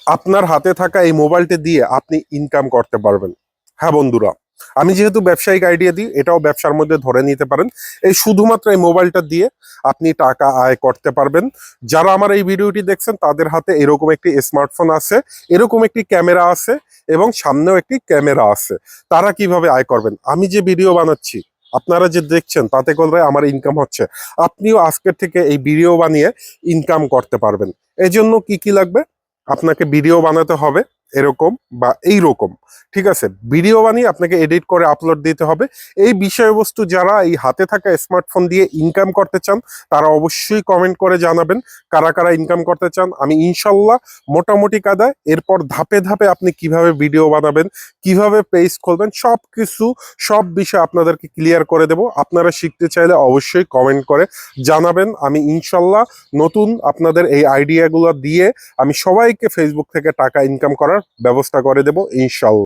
আপনার হাতে থাকা এই মোবাইলটা দিয়ে আপনি ইনকাম করতে পারবেন। হ্যাঁ বন্ধুরা, আমি যেহেতু ব্যবসায়িক আইডিয়া দিই, এটাও ব্যবসার মধ্যে ধরে নিতে পারেন। এই শুধুমাত্র এই মোবাইলটা দিয়ে আপনি টাকা আয় করতে পারবেন। যারা আমার এই ভিডিওটি দেখছেন তাদের হাতে এরকম একটি স্মার্টফোন আছে, এরকম একটি ক্যামেরা আছে এবং সামনেও একটি ক্যামেরা আছে। তারা কিভাবে আয় করবেন, আমি যে ভিডিও বানাচ্ছি আপনারা যে দেখছেন তাতে করে আমার ইনকাম হচ্ছে, আপনিও আজকের থেকে এই ভিডিও বানিয়ে ইনকাম করতে পারবেন। এই জন্য কি কি লাগবে, আপনাকে ভিডিও বানাতে হবে এরকম বা এই রকম, ঠিক আছে? ভিডিও বানিয়ে আপনাকে এডিট করে আপলোড দিতে হবে। এই বিষয়বস্তু যারা এই হাতে থাকা স্মার্টফোন দিয়ে ইনকাম করতে চান তারা অবশ্যই কমেন্ট করে জানাবেন কারা কারা ইনকাম করতে চান। আমি ইনশাল্লাহ মোটামুটি কাদায় এরপর ধাপে ধাপে আপনি কিভাবে ভিডিও বানাবেন, কিভাবে পেজ খুলবেন, সব কিছু সব বিষয় আপনাদেরকে ক্লিয়ার করে দেব। আপনারা শিখতে চাইলে অবশ্যই কমেন্ট করে জানাবেন। আমি ইনশাল্লাহ নতুন আপনাদের এই আইডিয়াগুলো দিয়ে আমি সবাইকে ফেসবুক থেকে টাকা ইনকাম করার ব্যবস্থা করে দেব ইনশাল্লাহ।